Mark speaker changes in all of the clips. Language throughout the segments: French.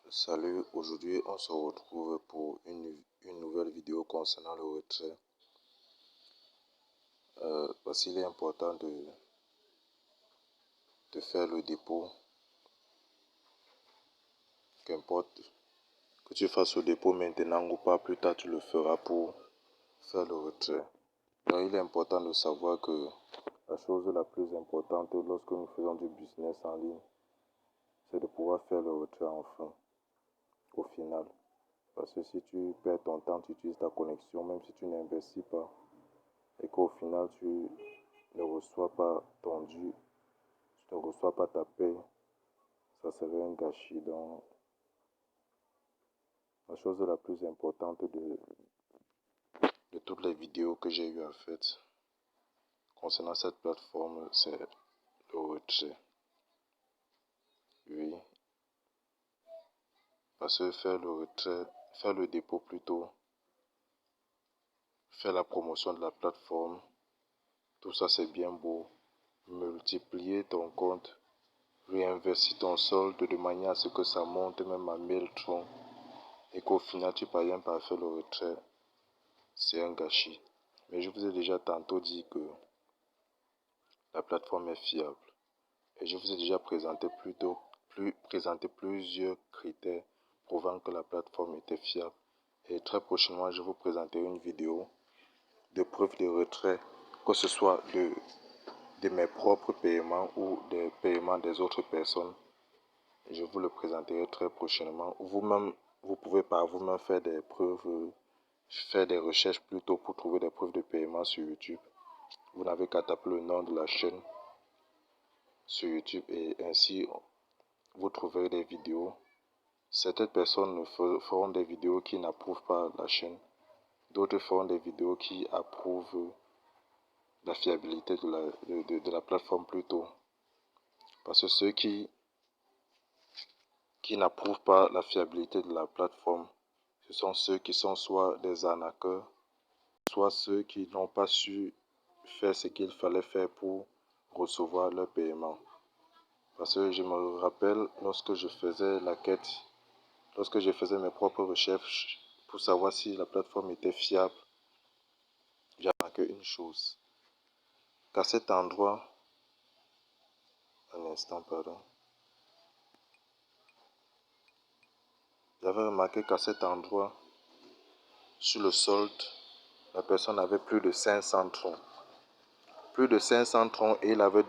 Speaker 1: Salut, aujourd'hui on se retrouve pour une nouvelle vidéo concernant le retrait. Parce qu'il est important de faire le dépôt, qu'importe que tu fasses le dépôt maintenant ou pas, plus tard tu le feras pour faire le retrait. Donc il est important de savoir que la chose la plus importante lorsque nous faisons du business en ligne, c'est de pouvoir faire le retrait enfin, au final. Parce que si tu perds ton temps, tu utilises ta connexion, même si tu n'investis pas, et qu'au final tu ne reçois pas ton dû, tu ne reçois pas ta paie, ça serait un gâchis. Donc, la chose la plus importante de toutes les vidéos que j'ai eu à faire concernant cette plateforme, c'est le retrait. Oui, parce que faire le retrait, faire le dépôt plutôt, faire la promotion de la plateforme, tout ça c'est bien beau. Multiplier ton compte, réinvestir ton solde de manière à ce que ça monte même à 1000 troncs et qu'au final tu parviens pas à faire le retrait, c'est un gâchis. Mais je vous ai déjà tantôt dit que la plateforme est fiable. Et je vous ai déjà présenté plusieurs critères prouvant que la plateforme était fiable. Et très prochainement, je vous présenterai une vidéo de preuve de retrait, que ce soit de mes propres paiements ou des paiements des autres personnes. Je vous le présenterai très prochainement. Vous-même, vous pouvez par vous-même faire des preuves, faire des recherches plutôt pour trouver des preuves de paiement sur YouTube. Vous n'avez qu'à taper le nom de la chaîne sur YouTube et ainsi vous trouverez des vidéos. Certaines personnes feront des vidéos qui n'approuvent pas la chaîne. D'autres feront des vidéos qui approuvent la fiabilité de la plateforme plutôt. Parce que ceux qui n'approuvent pas la fiabilité de la plateforme, ce sont ceux qui sont soit des arnaqueurs, soit ceux qui n'ont pas su faire ce qu'il fallait faire pour recevoir leur paiement. Parce que je me rappelle lorsque je faisais la quête, lorsque je faisais mes propres recherches pour savoir si la plateforme était fiable, j'ai remarqué une chose. Qu'à cet endroit, un instant, pardon. J'avais remarqué qu'à cet endroit, sur le solde, la personne avait plus de 500 troncs. Plus de 500 troncs et il avait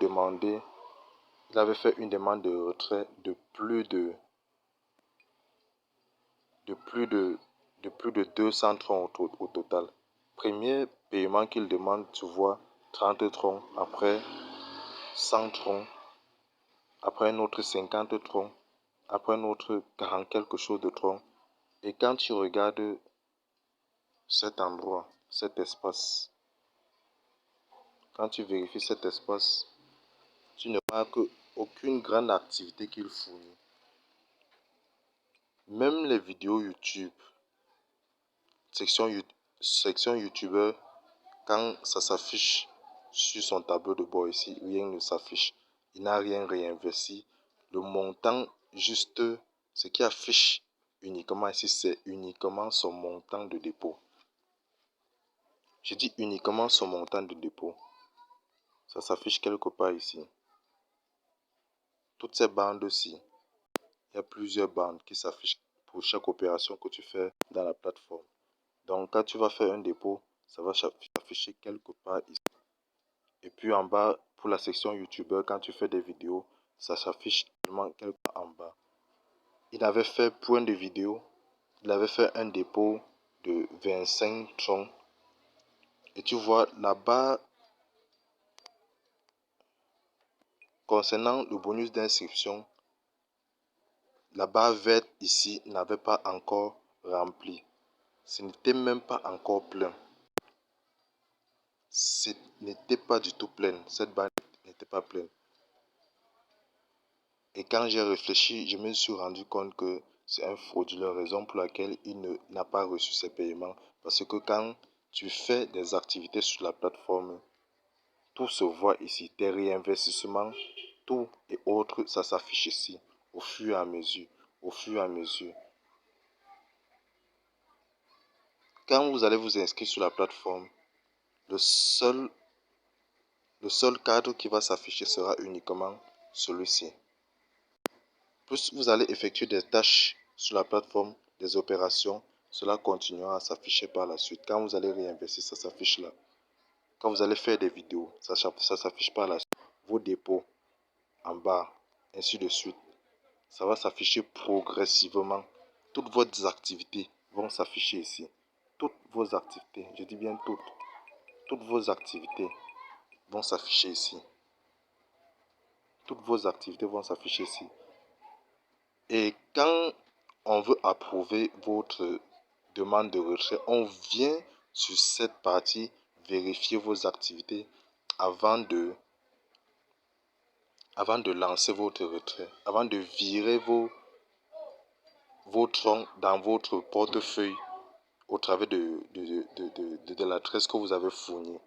Speaker 1: fait une demande de retrait de plus de 200 troncs au total. Premier paiement qu'il demande, tu vois, 30 troncs, après 100 troncs, après un autre 50 troncs, après un autre 40 quelque chose de troncs. Et quand tu regardes cet endroit, cet espace, quand tu vérifies cet espace, tu ne remarques aucune grande activité qu'il fournit. Même les vidéos YouTube, section YouTubeur, quand ça s'affiche sur son tableau de bord ici, rien ne s'affiche. Il n'a rien réinvesti. Le montant, juste ce qui affiche uniquement ici, c'est uniquement son montant de dépôt. Je dis uniquement son montant de dépôt. Ça s'affiche quelque part ici. Toutes ces bandes-ci, il y a plusieurs bandes qui s'affichent pour chaque opération que tu fais dans la plateforme. Donc, quand tu vas faire un dépôt, ça va s'afficher quelque part ici. Et puis en bas, pour la section YouTubeur, quand tu fais des vidéos, ça s'affiche également quelque part en bas. Il avait fait point de vidéo, il avait fait un dépôt de 25 troncs. Et tu vois là-bas, concernant le bonus d'inscription, la barre verte ici n'avait pas encore rempli. Ce n'était même pas encore plein. Ce n'était pas du tout plein. Cette barre n'était pas pleine. Et quand j'ai réfléchi, je me suis rendu compte que c'est un frauduleux, raison pour laquelle il n'a pas reçu ses paiements. Parce que quand tu fais des activités sur la plateforme, tout se voit ici. Tes réinvestissements, tout et autres, ça s'affiche ici au fur et à mesure. au fur et à mesure. Quand vous allez vous inscrire sur la plateforme, le seul cadre qui va s'afficher sera uniquement celui-ci. Plus vous allez effectuer des tâches sur la plateforme, des opérations, cela continuera à s'afficher par la suite. Quand vous allez réinvestir, ça s'affiche là. Quand vous allez faire des vidéos, ça s'affiche par la suite. Vos dépôts en bas, ainsi de suite. Ça va s'afficher progressivement. Toutes vos activités vont s'afficher ici. Toutes vos activités, je dis bien toutes vos activités vont s'afficher ici. Toutes vos activités vont s'afficher ici. Et quand on veut approuver votre demande de retrait, on vient sur cette partie vérifier vos activités avant de lancer votre retrait, avant de virer vos troncs dans votre portefeuille au travers de l'adresse que vous avez fournie.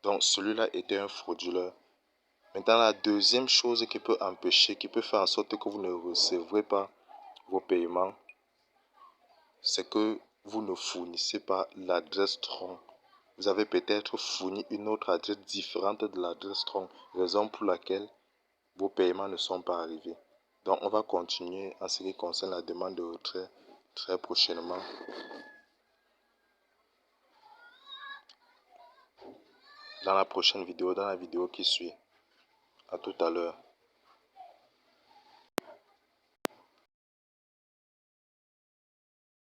Speaker 1: Donc celui-là était un frauduleux. Maintenant, la deuxième chose qui peut empêcher, qui peut faire en sorte que vous ne recevrez pas vos paiements, c'est que vous ne fournissez pas l'adresse tronc. Vous avez peut-être fourni une autre adresse différente de l'adresse tronc, raison pour laquelle vos paiements ne sont pas arrivés. Donc, on va continuer en ce qui concerne la demande de retrait très prochainement. Dans la prochaine vidéo, dans la vidéo qui suit. À tout à l'heure.